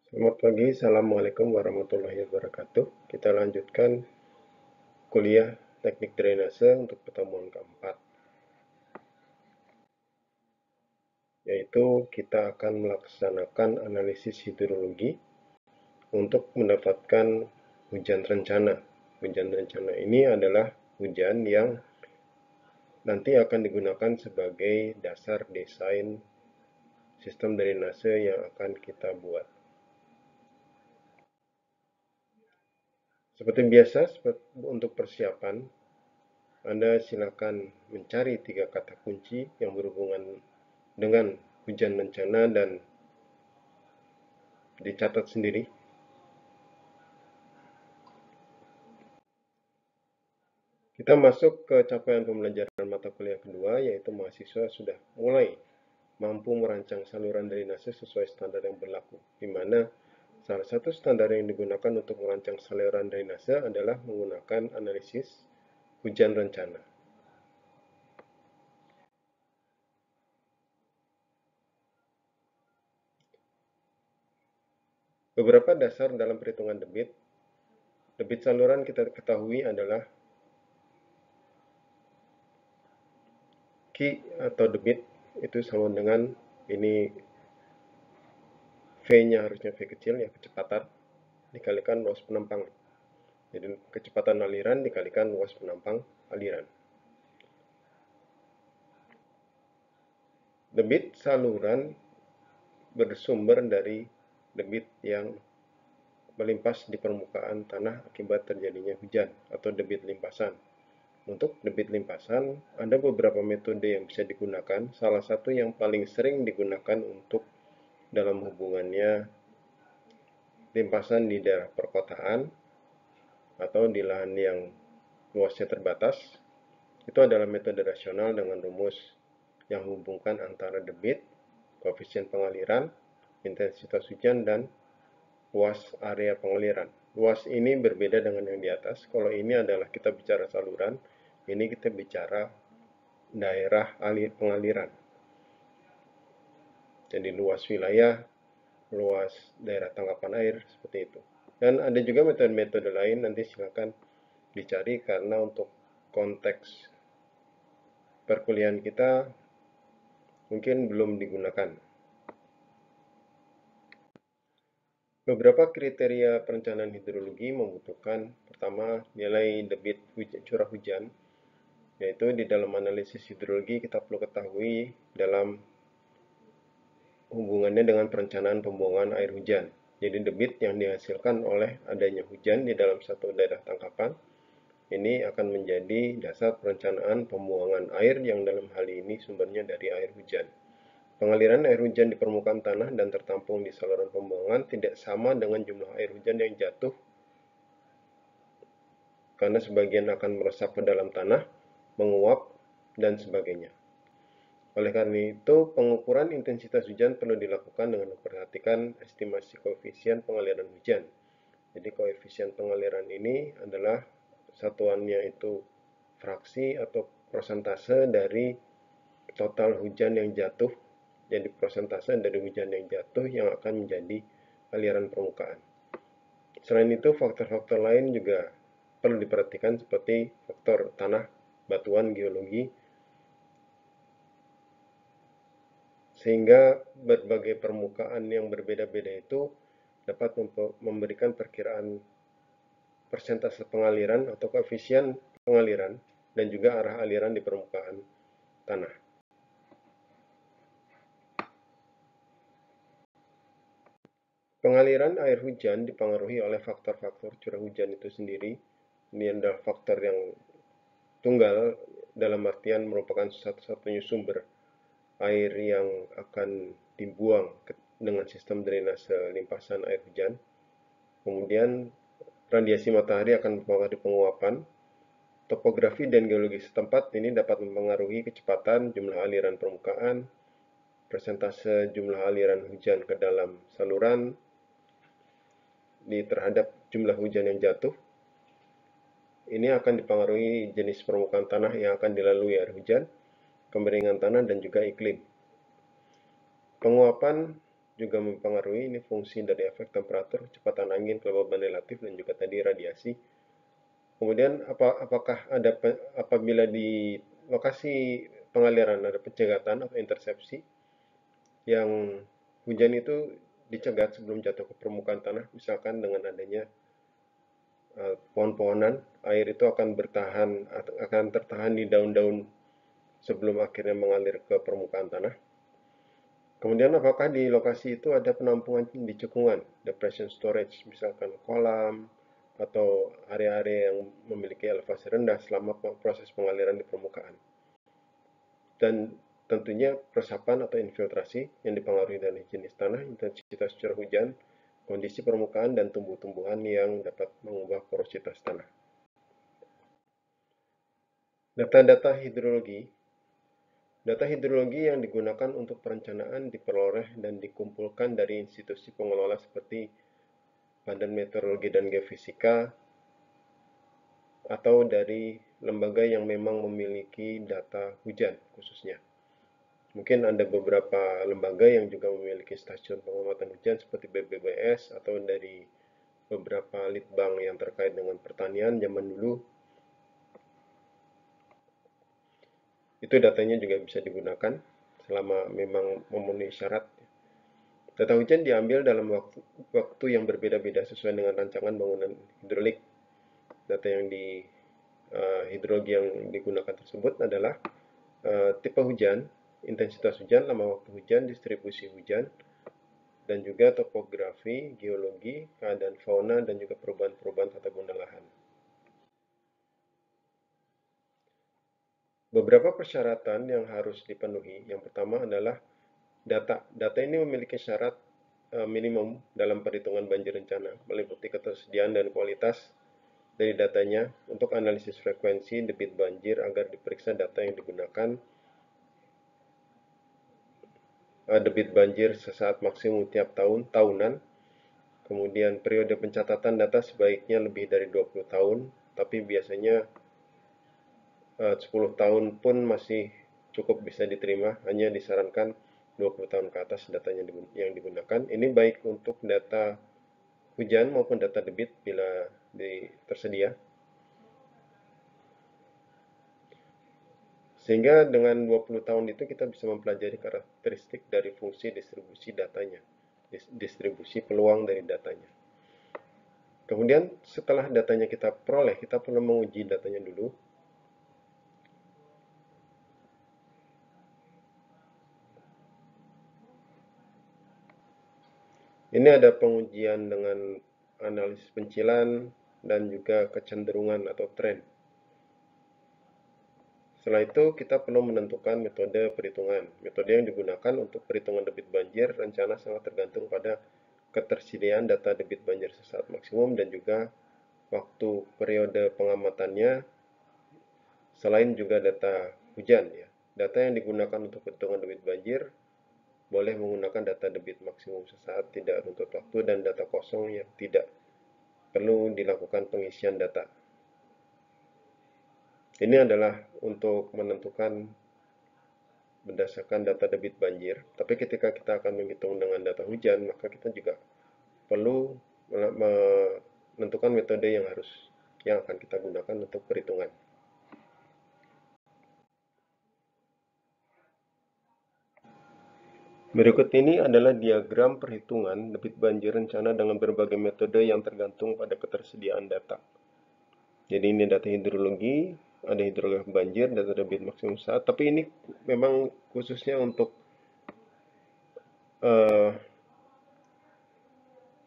Selamat pagi, Assalamualaikum warahmatullahi wabarakatuh. Kita lanjutkan kuliah teknik drainase untuk pertemuan keempat, yaitu kita akan melaksanakan analisis hidrologi untuk mendapatkan hujan rencana. Hujan rencana ini adalah hujan yang nanti akan digunakan sebagai dasar desain sistem drainase yang akan kita buat. Seperti biasa, untuk persiapan, Anda silakan mencari 3 kata kunci yang berhubungan dengan hujan rencana dan dicatat sendiri. Kita masuk ke capaian pembelajaran mata kuliah kedua, yaitu mahasiswa sudah mulai mampu merancang saluran drainase sesuai standar yang berlaku, di mana salah satu standar yang digunakan untuk merancang saluran drainase adalah menggunakan analisis hujan rencana. Beberapa dasar dalam perhitungan debit. Debit saluran kita ketahui adalah Q atau debit itu sama dengan ini V-nya harusnya V kecil ya, kecepatan dikalikan luas penampang. Jadi kecepatan aliran dikalikan luas penampang aliran. Debit saluran bersumber dari debit yang melimpas di permukaan tanah akibat terjadinya hujan atau debit limpasan. Untuk debit limpasan, ada beberapa metode yang bisa digunakan. Salah satu yang paling sering digunakan untuk dalam hubungannya limpasan di daerah perkotaan atau di lahan yang luasnya terbatas, itu adalah metode rasional dengan rumus yang menghubungkan antara debit, koefisien pengaliran, intensitas hujan, dan luas area pengaliran. Luas ini berbeda dengan yang di atas. Kalau ini adalah kita bicara saluran, ini kita bicara daerah pengaliran. Jadi luas wilayah, luas daerah tangkapan air, seperti itu. Dan ada juga metode-metode lain, nanti silakan dicari karena untuk konteks perkuliahan kita mungkin belum digunakan. Beberapa kriteria perencanaan hidrologi membutuhkan pertama nilai debit curah hujan, yaitu di dalam analisis hidrologi kita perlu ketahui dalam hubungannya dengan perencanaan pembuangan air hujan. Jadi debit yang dihasilkan oleh adanya hujan di dalam satu daerah tangkapan ini akan menjadi dasar perencanaan pembuangan air yang dalam hal ini sumbernya dari air hujan. Pengaliran air hujan di permukaan tanah dan tertampung di saluran pembuangan tidak sama dengan jumlah air hujan yang jatuh karena sebagian akan meresap ke dalam tanah, menguap, dan sebagainya. Oleh karena itu, pengukuran intensitas hujan perlu dilakukan dengan memperhatikan estimasi koefisien pengaliran hujan. Jadi koefisien pengaliran ini adalah satuannya itu fraksi atau persentase dari total hujan yang jatuh, jadi persentase dari hujan yang jatuh yang akan menjadi aliran permukaan. Selain itu, faktor-faktor lain juga perlu diperhatikan seperti faktor tanah, batuan, geologi, sehingga berbagai permukaan yang berbeda-beda itu dapat memberikan perkiraan persentase pengaliran atau koefisien pengaliran dan juga arah aliran di permukaan tanah. Pengaliran air hujan dipengaruhi oleh faktor-faktor curah hujan itu sendiri. Ini adalah faktor yang tunggal dalam artian merupakan satu-satunya sumber air yang akan dibuang dengan sistem drainase limpasan air hujan. Kemudian radiasi matahari akan mempengaruhi penguapan. Topografi dan geologi setempat ini dapat mempengaruhi kecepatan, jumlah aliran permukaan, persentase jumlah aliran hujan ke dalam saluran terhadap jumlah hujan yang jatuh. Ini akan dipengaruhi jenis permukaan tanah yang akan dilalui air hujan, kemiringan tanah, dan juga iklim. Penguapan juga mempengaruhi ini fungsi dari efek temperatur, kecepatan angin, kelembaban relatif, dan juga tadi radiasi. Kemudian apakah apabila di lokasi pengaliran ada pencegatan atau intersepsi yang hujan itu dicegat sebelum jatuh ke permukaan tanah, misalkan dengan adanya pohon-pohonan, air itu akan tertahan di daun-daun sebelum akhirnya mengalir ke permukaan tanah. Kemudian apakah di lokasi itu ada penampungan di cekungan, depression storage, misalkan kolam atau area-area yang memiliki elevasi rendah selama proses pengaliran di permukaan. Dan tentunya resapan atau infiltrasi yang dipengaruhi dari jenis tanah, intensitas curah hujan, kondisi permukaan, dan tumbuh-tumbuhan yang dapat mengubah porositas tanah. Data-data hidrologi. Data hidrologi yang digunakan untuk perencanaan diperoleh dan dikumpulkan dari institusi pengelola seperti Badan Meteorologi dan Geofisika atau dari lembaga yang memang memiliki data hujan khususnya. Mungkin ada beberapa lembaga yang juga memiliki stasiun pengamatan hujan seperti BBBS atau dari beberapa litbang yang terkait dengan pertanian zaman dulu. Itu datanya juga bisa digunakan selama memang memenuhi syarat. Data hujan diambil dalam waktu yang berbeda-beda sesuai dengan rancangan bangunan hidrolik. Data yang di hidrologi yang digunakan tersebut adalah tipe hujan, intensitas hujan, lama waktu hujan, distribusi hujan, dan juga topografi, geologi, keadaan fauna, dan juga perubahan-perubahan tata guna lahan. Beberapa persyaratan yang harus dipenuhi. Yang pertama adalah data. Data ini memiliki syarat minimum dalam perhitungan banjir rencana, meliputi ketersediaan dan kualitas dari datanya untuk analisis frekuensi debit banjir agar diperiksa data yang digunakan debit banjir sesaat maksimum tiap tahunan. Kemudian periode pencatatan data sebaiknya lebih dari 20 tahun, tapi biasanya 10 tahun pun masih cukup bisa diterima, hanya disarankan 20 tahun ke atas datanya yang digunakan. Ini baik untuk data hujan maupun data debit bila tersedia. Sehingga dengan 20 tahun itu kita bisa mempelajari karakteristik dari fungsi distribusi datanya, distribusi peluang dari datanya. Kemudian setelah datanya kita peroleh, kita perlu menguji datanya dulu. Ini ada pengujian dengan analisis pencilan dan juga kecenderungan atau tren. Setelah itu kita perlu menentukan metode perhitungan. Metode yang digunakan untuk perhitungan debit banjir rencana sangat tergantung pada ketersediaan data debit banjir sesaat maksimum dan juga waktu periode pengamatannya, selain juga data hujan ya. Data yang digunakan untuk perhitungan debit banjir boleh menggunakan data debit maksimum sesaat tidak runtut waktu dan data kosong yang tidak perlu dilakukan pengisian data. Ini adalah untuk menentukan berdasarkan data debit banjir. Tapi ketika kita akan menghitung dengan data hujan, maka kita juga perlu menentukan metode yang akan kita gunakan untuk perhitungan. Berikut ini adalah diagram perhitungan debit banjir rencana dengan berbagai metode yang tergantung pada ketersediaan data. Jadi ini data hidrologi, ada hidrologi banjir, data debit maksimum saat, tapi ini memang khususnya untuk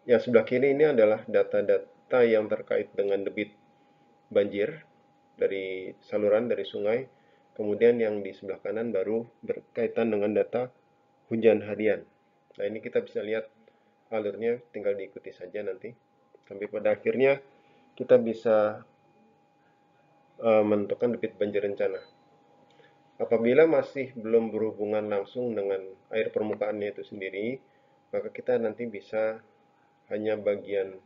yang sebelah kiri ini adalah data-data yang terkait dengan debit banjir dari saluran, dari sungai. Kemudian yang di sebelah kanan baru berkaitan dengan data hujan harian. Nah ini kita bisa lihat alurnya, tinggal diikuti saja nanti. Sampai pada akhirnya kita bisa menentukan debit banjir rencana. Apabila masih belum berhubungan langsung dengan air permukaannya itu sendiri, maka kita nanti bisa hanya bagian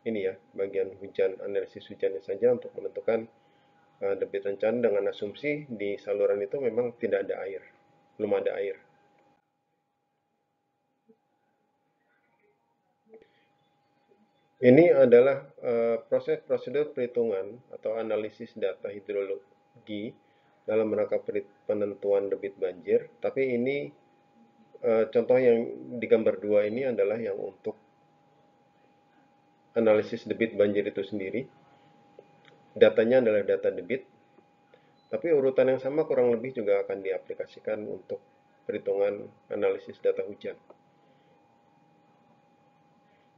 ini ya, bagian hujan, analisis hujannya saja untuk menentukan debit rencana dengan asumsi di saluran itu memang tidak ada air, belum ada air. Ini adalah proses prosedur perhitungan atau analisis data hidrologi dalam rangka penentuan debit banjir. Tapi ini contoh yang di gambar 2 ini adalah yang untuk analisis debit banjir itu sendiri. Datanya adalah data debit, tapi urutan yang sama kurang lebih juga akan diaplikasikan untuk perhitungan analisis data hujan.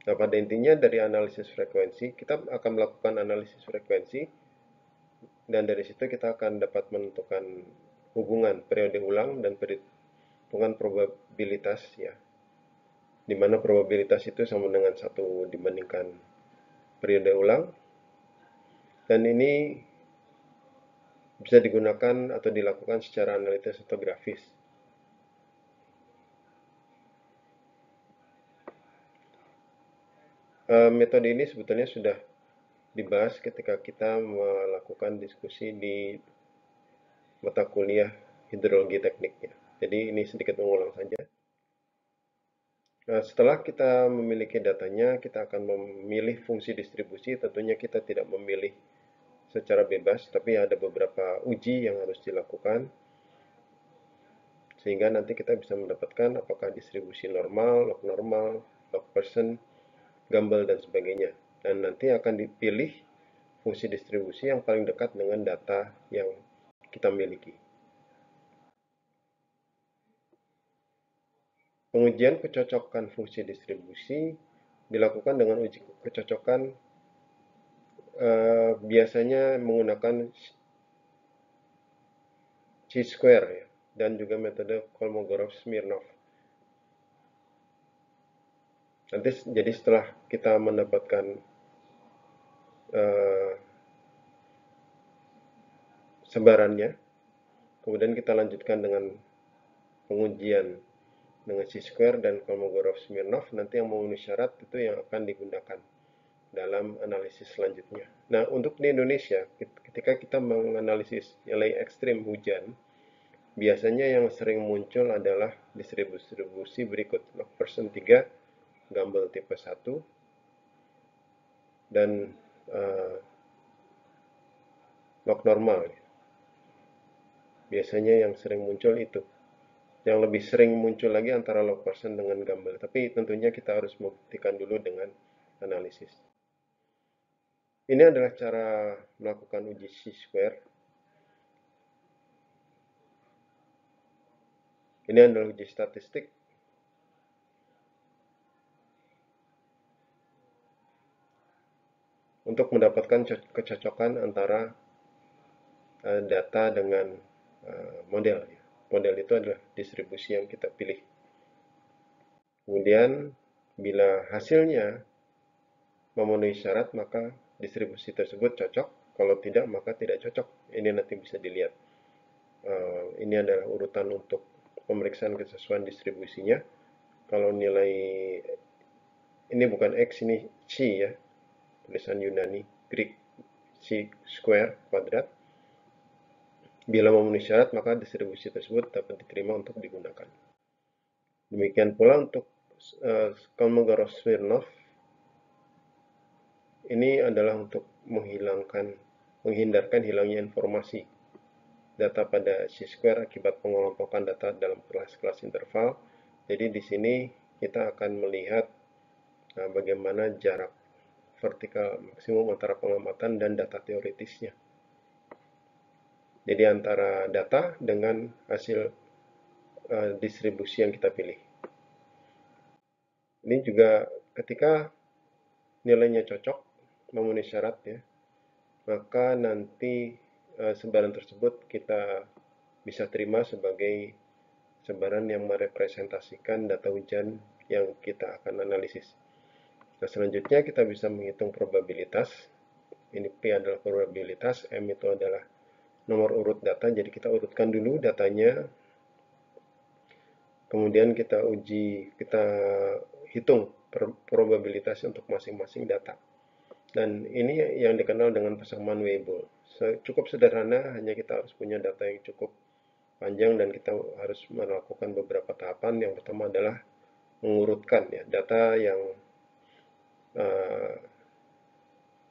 Nah, pada intinya dari analisis frekuensi, kita akan melakukan analisis frekuensi, dan dari situ kita akan dapat menentukan hubungan periode ulang dan perhitungan probabilitas, ya, di mana probabilitas itu sama dengan 1 dibandingkan periode ulang, dan ini bisa digunakan atau dilakukan secara analitis atau grafis. Metode ini sebetulnya sudah dibahas ketika kita melakukan diskusi di mata kuliah hidrologi teknik, ya. Jadi ini sedikit mengulang saja. Nah, setelah kita memiliki datanya, kita akan memilih fungsi distribusi. Tentunya kita tidak memilih secara bebas, tapi ada beberapa uji yang harus dilakukan, sehingga nanti kita bisa mendapatkan apakah distribusi normal, log normal, log persen, Gumbel, dan sebagainya. Dan nanti akan dipilih fungsi distribusi yang paling dekat dengan data yang kita miliki. Pengujian kecocokan fungsi distribusi dilakukan dengan uji kecocokan biasanya menggunakan chi-square, ya, dan juga metode Kolmogorov-Smirnov. Nanti jadi setelah kita mendapatkan sebarannya, kemudian kita lanjutkan dengan pengujian dengan chi-square dan Kolmogorov-Smirnov, nanti yang memenuhi syarat itu yang akan digunakan dalam analisis selanjutnya. Nah, untuk di Indonesia, ketika kita menganalisis nilai ekstrim hujan, biasanya yang sering muncul adalah distribusi berikut: log persen 3, Gumbel tipe 1, dan log normal. Biasanya yang sering muncul itu. Yang lebih sering muncul lagi antara log persen dengan Gumbel, tapi tentunya kita harus membuktikan dulu dengan analisis. Ini adalah cara melakukan uji chi-square. Ini adalah uji statistik. Untuk mendapatkan kecocokan antara data dengan model. Model itu adalah distribusi yang kita pilih. Kemudian, bila hasilnya memenuhi syarat, maka distribusi tersebut cocok. Kalau tidak, maka tidak cocok. Ini nanti bisa dilihat. Ini adalah urutan untuk pemeriksaan kesesuaian distribusinya. Kalau nilai ini bukan X, ini Chi, ya, tulisan Yunani, Greek, Chi square, kuadrat. Bila memenuhi syarat, maka distribusi tersebut dapat diterima untuk digunakan. Demikian pula untuk Kolmogorov-Smirnov, ini adalah untuk menghindarkan hilangnya informasi data pada chi-square akibat pengelompokan data dalam kelas-kelas interval. Jadi di sini kita akan melihat bagaimana jarak vertikal maksimum antara pengamatan dan data teoritisnya. Jadi antara data dengan hasil distribusi yang kita pilih. Ini juga ketika nilainya cocok, memenuhi syarat, ya, maka nanti sebaran tersebut kita bisa terima sebagai sebaran yang merepresentasikan data hujan yang kita akan analisis. Nah, selanjutnya kita bisa menghitung probabilitas. Ini P adalah probabilitas, M itu adalah nomor urut data. Jadi kita urutkan dulu datanya, kemudian kita hitung probabilitas untuk masing-masing data. Dan ini yang dikenal dengan persamaan Weibull. Cukup sederhana, hanya kita harus punya data yang cukup panjang dan kita harus melakukan beberapa tahapan. Yang pertama adalah mengurutkan, ya, data yang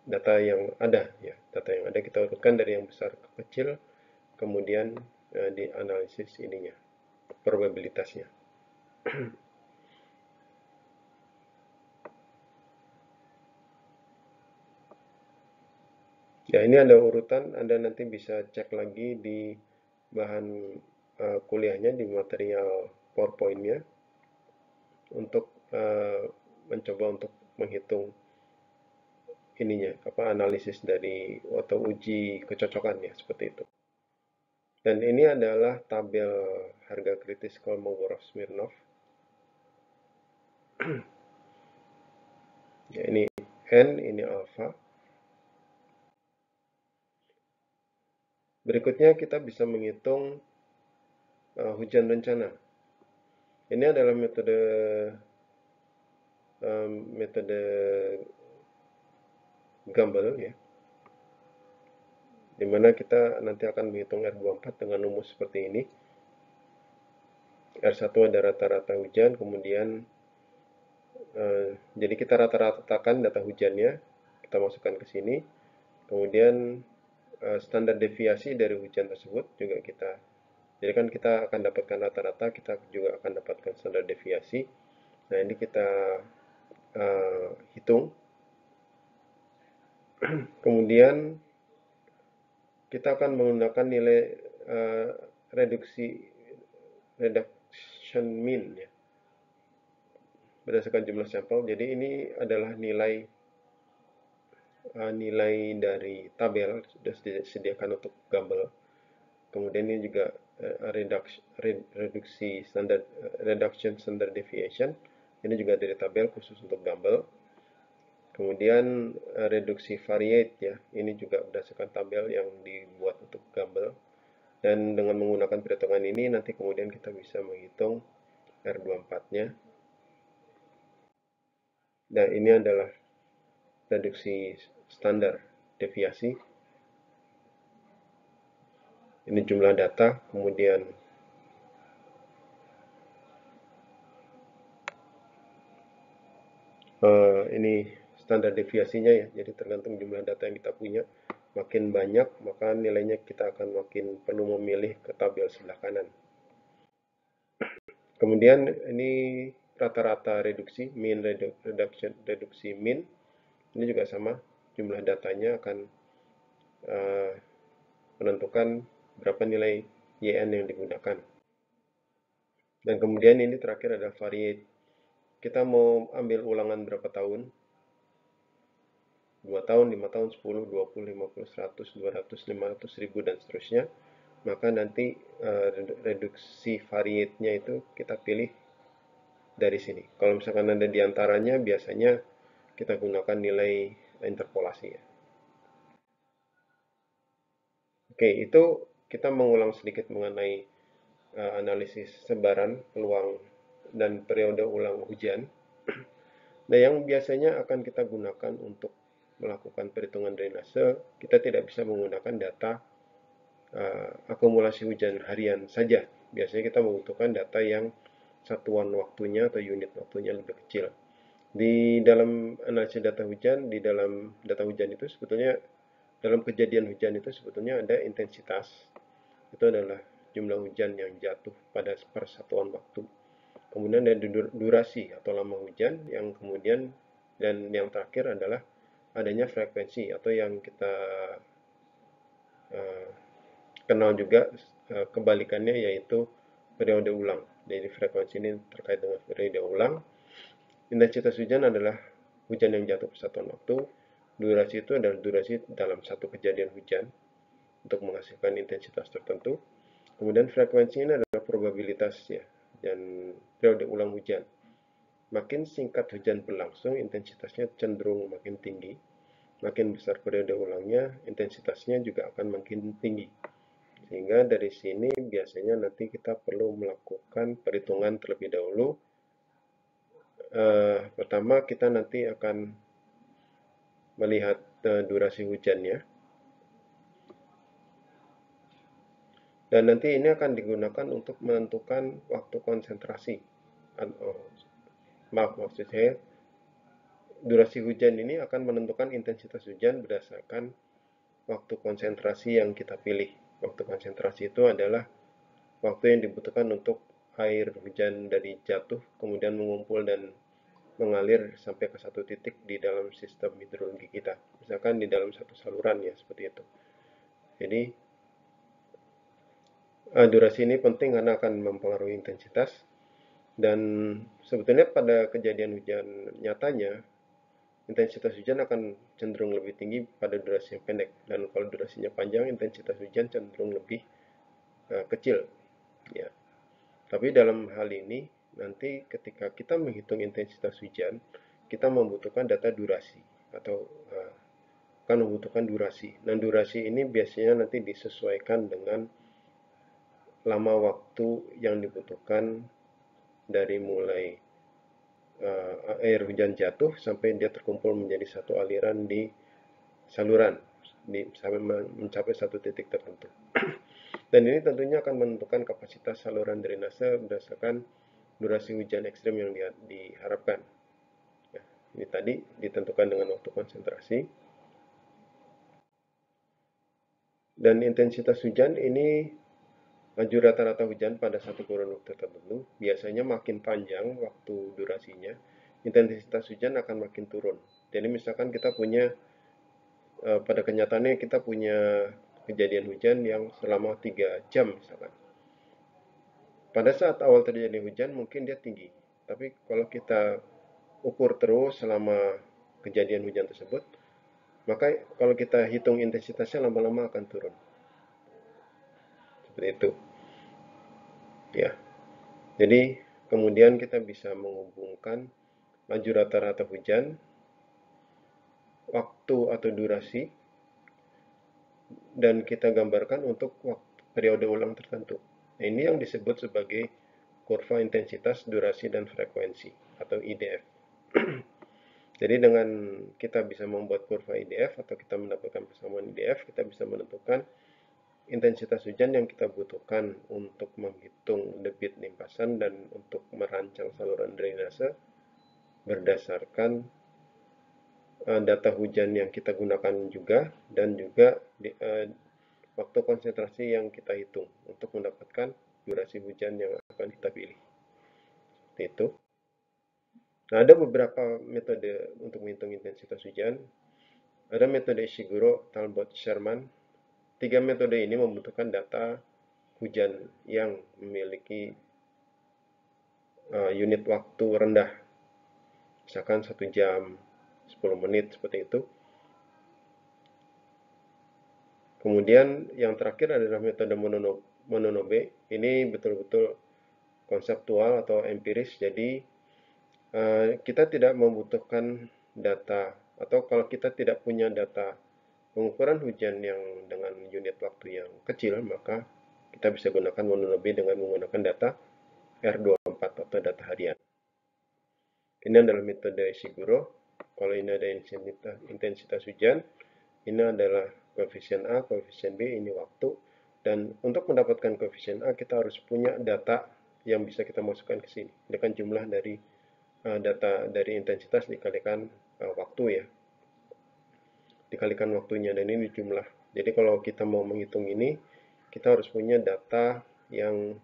data yang ada ya. Data yang ada kita urutkan dari yang besar ke kecil, kemudian dianalisis ininya, probabilitasnya. Ya, ini ada urutan, Anda nanti bisa cek lagi di bahan kuliahnya, di material PowerPoint-nya, untuk mencoba untuk menghitung ininya, analisis dari atau uji kecocokan ya, seperti itu. Dan ini adalah tabel harga kritis Kolmogorov-Smirnov. Ya, ini N, ini alfa. Berikutnya kita bisa menghitung hujan rencana. Ini adalah metode Gumbel ya, dimana kita nanti akan menghitung R24 dengan rumus seperti ini. R1 ada rata-rata hujan, kemudian jadi kita rata-ratakan data hujannya, kita masukkan ke sini, kemudian standar deviasi dari hujan tersebut juga kita, jadi kan kita akan dapatkan rata-rata, kita juga akan dapatkan standar deviasi. Nah, ini kita hitung. Kemudian kita akan menggunakan nilai reduction mean ya, berdasarkan jumlah sampel. Jadi ini adalah nilai dari tabel sudah disediakan untuk Gumbel. Kemudian ini juga reduction standard deviation. Ini juga dari tabel khusus untuk Gumbel. Kemudian reduksi variate ya, ini juga berdasarkan tabel yang dibuat untuk Gumbel. Dan dengan menggunakan perhitungan ini nanti kemudian kita bisa menghitung R24-nya. Dan ini adalah reduksi standar deviasi. Ini jumlah data, kemudian ini standar deviasinya ya, jadi tergantung jumlah data yang kita punya. Makin banyak, maka nilainya kita akan makin perlu memilih ke tabel sebelah kanan. Kemudian ini rata-rata reduksi, mean reduksi mean. Ini juga sama, jumlah datanya akan menentukan berapa nilai YN yang digunakan. Dan kemudian ini terakhir ada variate. Kita mau ambil ulangan berapa tahun? 2 tahun, 5 tahun, 10, 20, 50, 100, 200, 500, 1000, dan seterusnya. Maka nanti reduksi variate-nya itu kita pilih dari sini. Kalau misalkan ada di antaranya, biasanya kita gunakan nilai interpolasi ya. Oke, itu kita mengulang sedikit mengenai analisis sebaran, peluang, dan periode ulang hujan. Nah, yang biasanya akan kita gunakan untuk melakukan perhitungan drainase, kita tidak bisa menggunakan data akumulasi hujan harian saja. Biasanya kita membutuhkan data yang satuan waktunya atau unit waktunya lebih kecil. Di dalam analisis data hujan, di dalam data hujan itu sebetulnya, dalam kejadian hujan itu sebetulnya ada intensitas. Itu adalah jumlah hujan yang jatuh pada persatuan waktu. Kemudian ada durasi atau lama hujan, yang kemudian, dan yang terakhir adalah adanya frekuensi atau yang kita kenal juga kebalikannya, yaitu periode ulang. Jadi frekuensi ini terkait dengan periode ulang. Intensitas hujan adalah hujan yang jatuh persatuan waktu. Durasi itu adalah durasi dalam satu kejadian hujan untuk menghasilkan intensitas tertentu. Kemudian frekuensi ini adalah probabilitas ya, dan periode ulang hujan. Makin singkat hujan berlangsung, intensitasnya cenderung makin tinggi. Makin besar periode ulangnya, intensitasnya juga akan makin tinggi. Sehingga dari sini biasanya nanti kita perlu melakukan perhitungan terlebih dahulu. Pertama kita nanti akan melihat durasi hujannya. Dan nanti ini akan digunakan untuk menentukan waktu konsentrasi. Maksud saya, durasi hujan ini akan menentukan intensitas hujan berdasarkan waktu konsentrasi yang kita pilih. Waktu konsentrasi itu adalah waktu yang dibutuhkan untuk air hujan dari jatuh kemudian mengumpul dan mengalir sampai ke satu titik di dalam sistem hidrologi kita. Misalkan di dalam satu saluran ya, seperti itu. Jadi durasi ini penting karena akan mempengaruhi intensitas, dan sebetulnya pada kejadian hujan nyatanya intensitas hujan akan cenderung lebih tinggi pada durasi yang pendek, dan kalau durasinya panjang intensitas hujan cenderung lebih kecil ya. Tapi dalam hal ini nanti ketika kita menghitung intensitas hujan, kita membutuhkan data durasi atau akan membutuhkan durasi. Nah, durasi ini biasanya nanti disesuaikan dengan lama waktu yang dibutuhkan dari mulai air hujan jatuh sampai dia terkumpul menjadi satu aliran di saluran sampai mencapai satu titik tertentu. Dan ini tentunya akan menentukan kapasitas saluran drainase berdasarkan durasi hujan ekstrim yang diharapkan. Ya, ini tadi ditentukan dengan waktu konsentrasi. Dan intensitas hujan ini laju rata-rata hujan pada satu kurun waktu tertentu. Biasanya makin panjang waktu durasinya, intensitas hujan akan makin turun. Jadi misalkan kita punya, pada kenyataannya kita punya kejadian hujan yang selama 3 jam misalkan. Pada saat awal terjadi hujan mungkin dia tinggi, tapi kalau kita ukur terus selama kejadian hujan tersebut, maka kalau kita hitung intensitasnya lama-lama akan turun. Seperti itu. Ya. Jadi kemudian kita bisa menghubungkan laju rata-rata hujan, waktu atau durasi, dan kita gambarkan untuk periode ulang tertentu. Nah, ini yang disebut sebagai kurva intensitas, durasi, dan frekuensi atau IDF. Jadi dengan kita bisa membuat kurva IDF atau kita mendapatkan persamaan IDF, kita bisa menentukan intensitas hujan yang kita butuhkan untuk menghitung debit limpasan dan untuk merancang saluran drainase berdasarkan data hujan yang kita gunakan juga, dan juga waktu konsentrasi yang kita hitung untuk mendapatkan durasi hujan yang akan kita pilih. Itu. Nah, ada beberapa metode untuk menghitung intensitas hujan. Ada metode Ishiguro, Talbot, Sherman. 3 metode ini membutuhkan data hujan yang memiliki unit waktu rendah. Misalkan 1 jam, 10 menit, seperti itu. Kemudian yang terakhir adalah metode Mononobe. Ini betul-betul konseptual atau empiris. Jadi kita tidak membutuhkan data, atau kalau kita tidak punya data pengukuran hujan yang dengan unit waktu yang kecil, maka kita bisa gunakan Mononobe dengan menggunakan data R24 atau data harian. Ini adalah metode Ishiguro. Kalau ini ada intensitas hujan, ini adalah koefisien A, koefisien B, ini waktu. Dan untuk mendapatkan koefisien A, kita harus punya data yang bisa kita masukkan ke sini. Ini kan jumlah dari data dari intensitas dikalikan waktu ya. Dikalikan waktunya, dan ini jumlah. Jadi kalau kita mau menghitung ini, kita harus punya data yang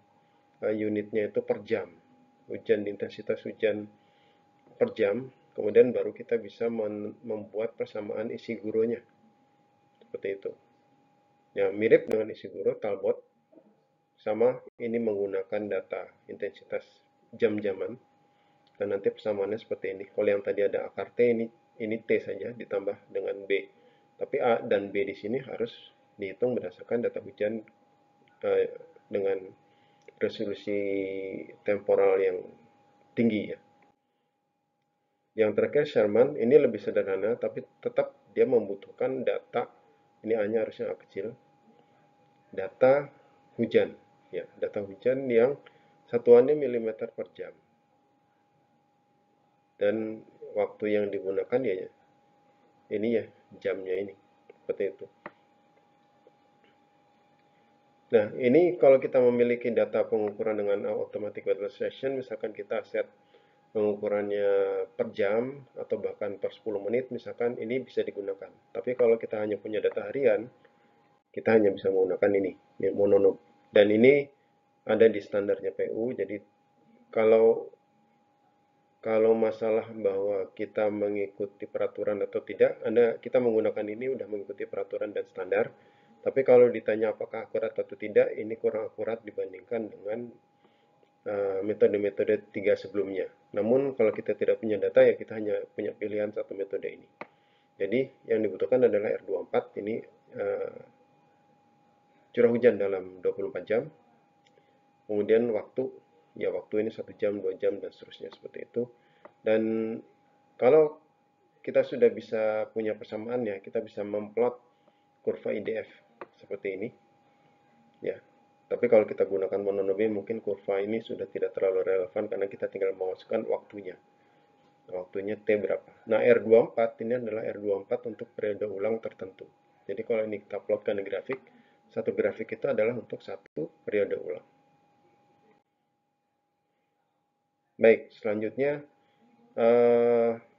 unitnya itu per jam. Intensitas hujan per jam, kemudian baru kita bisa membuat persamaan Ishiguro-nya. Seperti itu. Ya, mirip dengan Ishiguro, Talbot, sama ini menggunakan data intensitas jam-jaman, dan nanti persamaannya seperti ini. Kalau yang tadi ada akar T, ini T saja ditambah dengan B. Tapi A dan B di sini harus dihitung berdasarkan data hujan dengan resolusi temporal yang tinggi ya. Yang terakhir Sherman, ini lebih sederhana, tapi tetap dia membutuhkan data, ini A-nya harusnya A kecil, data hujan, ya, data hujan yang satuannya milimeter per jam. Dan waktu yang digunakan ya ini ya, jamnya ini, seperti itu. Nah, ini kalau kita memiliki data pengukuran dengan automatic weather station, misalkan kita set pengukurannya per jam atau bahkan per 10 menit misalkan, ini bisa digunakan. Tapi kalau kita hanya punya data harian, kita hanya bisa menggunakan ini, mononob. Dan ini ada di standarnya PU, jadi kalau kalau masalah bahwa kita mengikuti peraturan atau tidak, kita menggunakan ini udah mengikuti peraturan dan standar. Tapi kalau ditanya apakah akurat atau tidak, ini kurang akurat dibandingkan dengan metode-metode tiga sebelumnya. Namun kalau kita tidak punya data, ya kita hanya punya pilihan satu metode ini. Jadi yang dibutuhkan adalah R24, ini curah hujan dalam 24 jam. Kemudian waktu, ya waktu ini 1 jam, 2 jam, dan seterusnya seperti itu. Dan kalau kita sudah bisa punya persamaannya, kita bisa memplot kurva IDF seperti ini. Ya, tapi kalau kita gunakan mononobe, mungkin kurva ini sudah tidak terlalu relevan karena kita tinggal memasukkan waktunya. Waktunya T berapa. Nah, R24 ini adalah R24 untuk periode ulang tertentu. Jadi kalau ini kita plotkan di grafik, satu grafik itu adalah untuk satu periode ulang. Baik, selanjutnya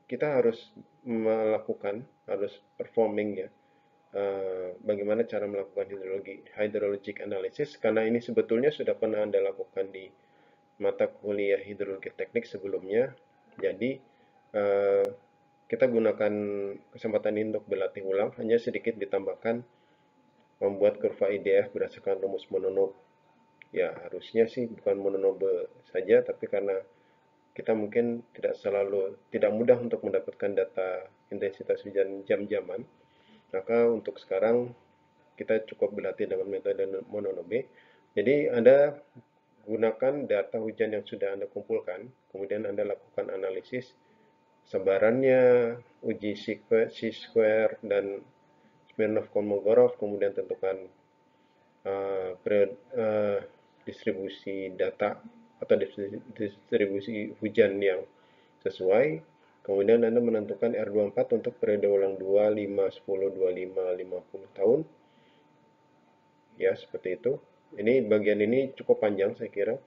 kita harus melakukan, harus performing ya, bagaimana cara melakukan hydrologic analysis, karena ini sebetulnya sudah pernah Anda lakukan di mata kuliah hidrologi teknik sebelumnya. Jadi kita gunakan kesempatan ini untuk berlatih ulang, hanya sedikit ditambahkan membuat kurva IDF berdasarkan rumus mononobe. Ya, harusnya sih bukan mononobe saja, tapi karena kita mungkin tidak mudah untuk mendapatkan data intensitas hujan jam-jaman, maka untuk sekarang kita cukup berlatih dengan metode mononobe. Jadi Anda gunakan data hujan yang sudah Anda kumpulkan, kemudian Anda lakukan analisis sebarannya, uji chi-square dan Smirnov-Kolmogorov, kemudian tentukan distribusi data atau distribusi hujan yang sesuai. Kemudian Anda menentukan R24 untuk periode ulang 2, 5, 10, 25, 50 tahun. Ya, seperti itu. Ini bagian ini cukup panjang saya kira.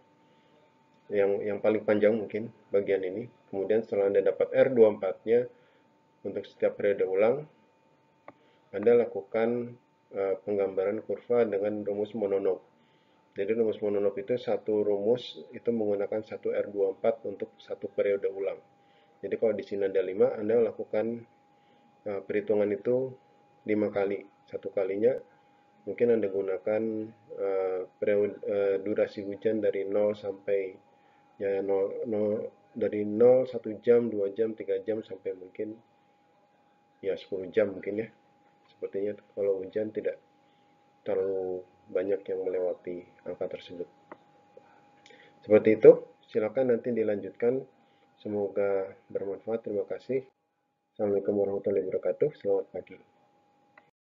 Yang paling panjang mungkin bagian ini. Kemudian setelah Anda dapat R24-nya untuk setiap periode ulang, Anda lakukan penggambaran kurva dengan rumus mononobe. Jadi rumus mononobe itu satu rumus itu menggunakan satu R24 untuk satu periode ulang. Jadi kalau di sini ada 5, Anda lakukan perhitungan itu 5 kali. Satu kalinya mungkin Anda gunakan durasi hujan dari 0 sampai ya 0, dari 0, 1 jam, 2 jam, 3 jam sampai mungkin ya 10 jam mungkin ya. Sepertinya kalau hujan tidak terlalu banyak yang melewati angka tersebut. Seperti itu, silakan nanti dilanjutkan. Semoga bermanfaat. Terima kasih. Assalamualaikum warahmatullahi wabarakatuh. Selamat pagi.